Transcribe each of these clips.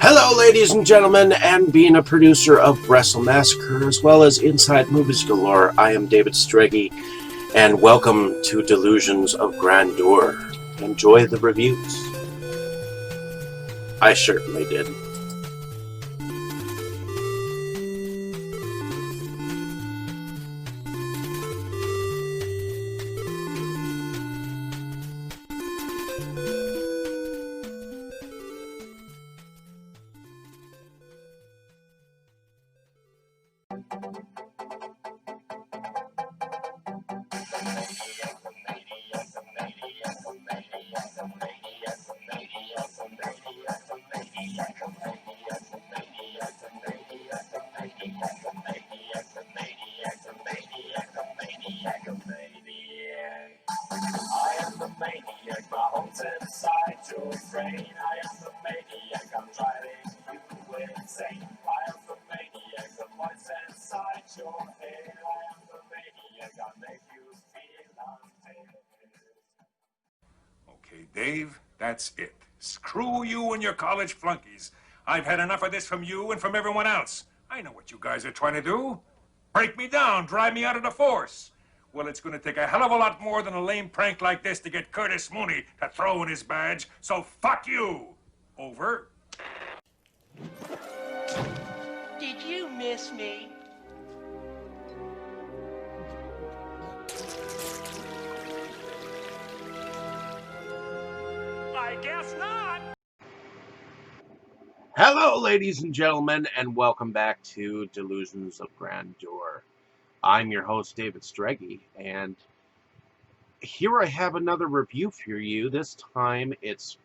Hello, ladies and gentlemen, and being a producer of Wrestle Massacre as well as Inside Movies Galore, I am David Strege, and welcome to Delusions of Grandeur. Enjoy the reviews. I certainly did. Okay, Dave, that's it. Screw you and your college flunkies. I've had enough of this from you and from everyone else. I know what you guys are trying to do. Break me down, drive me out of the force. Well, it's going to take a hell of a lot more than a lame prank like this to get Curtis Mooney to throw in his badge, so fuck you. Over. Did you miss me? I guess not. Hello, ladies and gentlemen, and welcome back to Delusions of Grandeur. I'm your host, David Strege, and here I have another review for you. This time it's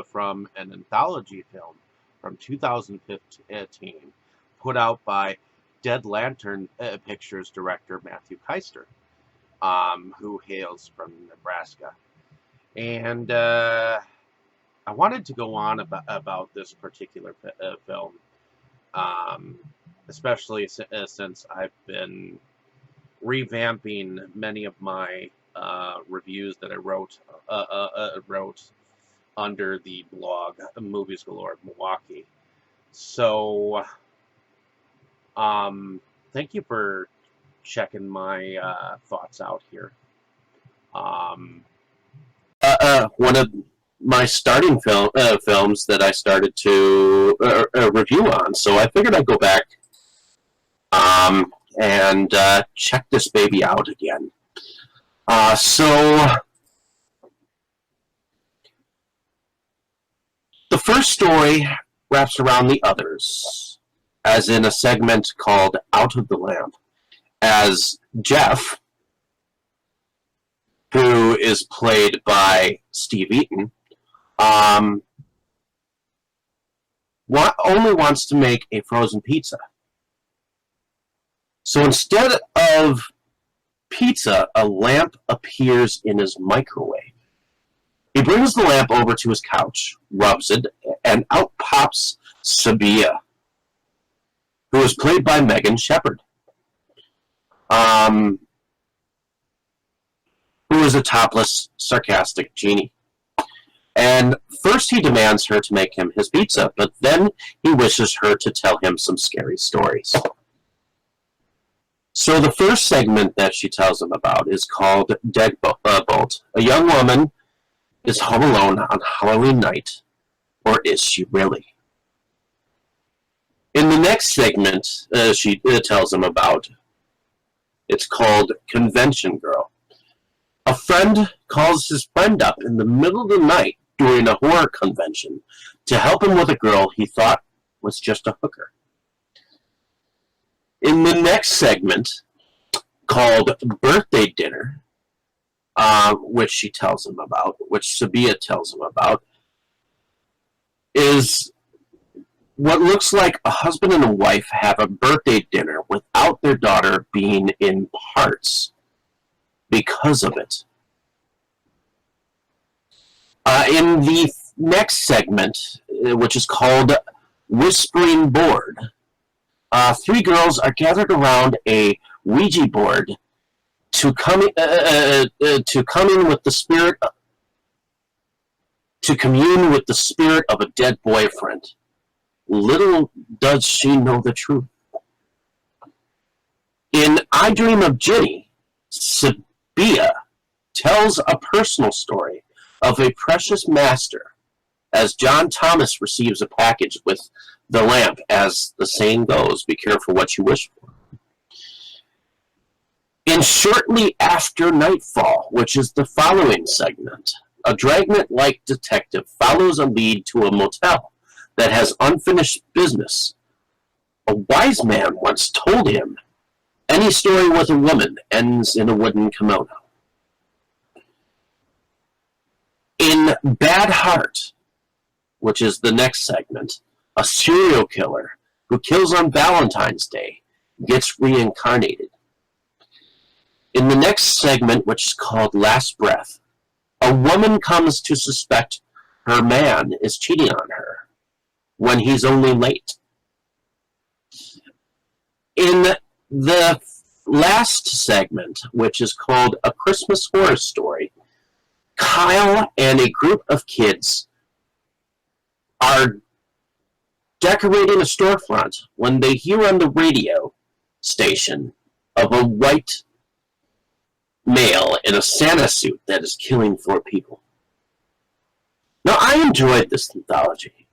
from an anthology film from 2015, put out by Dead Lantern Pictures director Mathew Kister, who hails from Nebraska. And I wanted to go on about this particular film, especially since I've been revamping many of my reviews that I wrote under the blog Movies Galore of Milwaukee. So, thank you for checking my thoughts out here. One of my starting films that I started to review on, so I figured I'd go back and check this baby out again. So the first story wraps around the others, as in a segment called Out of the Lamp, as Jeff, who is played by Steve Eaton, only wants to make a frozen pizza. So instead of pizza, a lamp appears in his microwave. He brings the lamp over to his couch, rubs it, and out pops Sabia, who is played by Megan Shepherd, who is a topless, sarcastic genie. And first he demands her to make him his pizza, but then he wishes her to tell him some scary stories. So the first segment that she tells him about is called Deadbolt. A young woman is home alone on Halloween night, or is she really? In the next segment she tells him about, it's called Convention Girl. A friend calls his friend up in the middle of the night during a horror convention to help him with a girl he thought was just a hooker. In the next segment, called Birthday Dinner, which she tells him about, which Sabia tells him about, is what looks like a husband and a wife have a birthday dinner without their daughter being in parts because of it. In the next segment, which is called Whispering Board, three girls are gathered around a Ouija board to come in with the spirit, to commune with the spirit of a dead boyfriend. little does she know the truth. In I Dream of Ginny, Sabia tells a personal story of a precious master as John Thomas receives a package with the lamp. As the saying goes, be careful what you wish for. In Shortly After Nightfall, which is the following segment, a Dragnet-like detective follows a lead to a motel that has unfinished business. A wise man once told him, any story with a woman ends in a wooden kimono. In Bad Heart, which is the next segment, a serial killer who kills on Valentine's Day gets reincarnated. In the next segment, which is called Last Breath, a woman comes to suspect her man is cheating on her when he's only late. In the last segment, which is called A Christmas Horror Story, Kyle and a group of kids are decorating a storefront when they hear on the radio station of a white male in a Santa suit that is killing 4 people. Now, I enjoyed this anthology.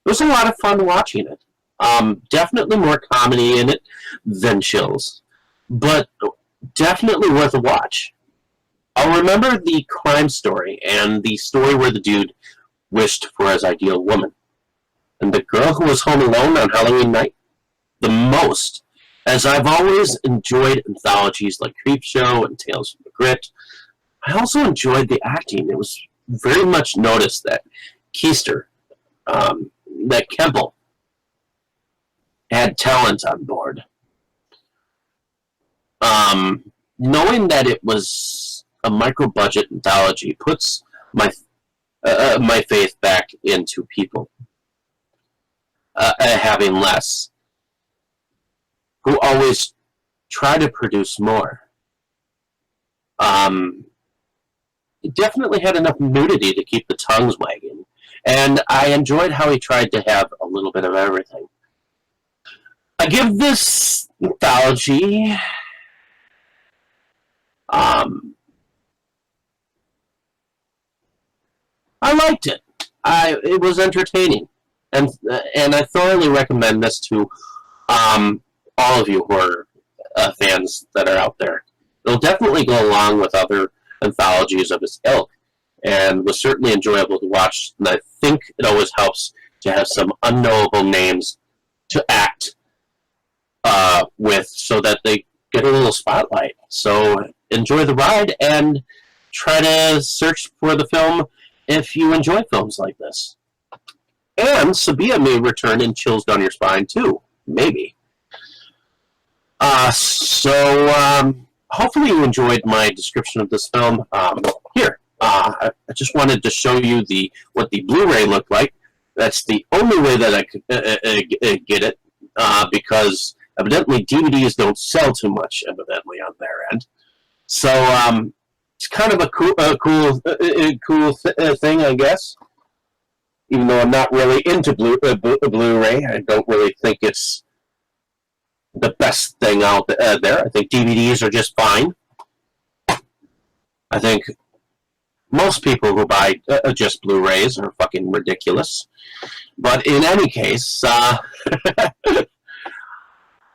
It was a lot of fun watching it. Definitely more comedy in it than chills, but definitely worth a watch. I'll remember the crime story and the story where the dude wished for his ideal woman, and the girl who was home alone on Halloween night the most, as I've always enjoyed anthologies like Creepshow and Tales from the Crypt. I also enjoyed the acting. It was very much noticed that Kister, that Kemple, had talent on board. Knowing that it was a micro-budget anthology puts my faith back into people having less, who always try to produce more. It definitely had enough nudity to keep the tongues wagging, and I enjoyed how he tried to have a little bit of everything. I give this anthology I liked it. It was entertaining, and I thoroughly recommend this to all of you who are fans that are out there. It'll definitely go along with other anthologies of its ilk, and was certainly enjoyable to watch. And I think it always helps to have some unknowable names to act with, so that they get a little spotlight. So enjoy the ride and try to search for the film if you enjoy films like this. And Sabia may return in Chills Down Your Spine too, maybe. Hopefully you enjoyed my description of this film. Here, I just wanted to show you what the Blu-ray looked like. That's the only way that I could get it, because evidently DVDs don't sell too much, evidently, on their end. So it's kind of a cool thing, I guess. Even though I'm not really into Blu-ray, I don't really think it's the best thing out there. I think DVDs are just fine. I think most people who buy just Blu-rays are fucking ridiculous. But in any case,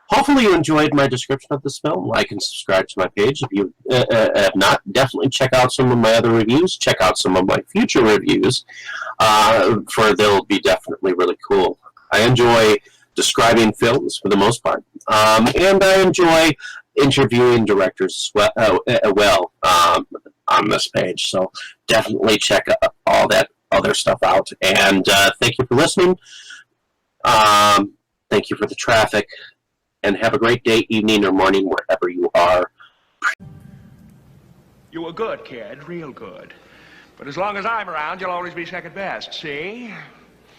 hopefully you enjoyed my description of this film. Like and subscribe to my page. If you have not, definitely check out some of my other reviews. Check out some of my future reviews, for they'll be definitely really cool. I enjoy describing films for the most part, and I enjoy interviewing directors as well on this page. So definitely check all that other stuff out. And thank you for listening. Thank you for the traffic. And have a great day, evening, or morning, wherever you are. You were good, kid, real good. But as long as I'm around, you'll always be second best, see?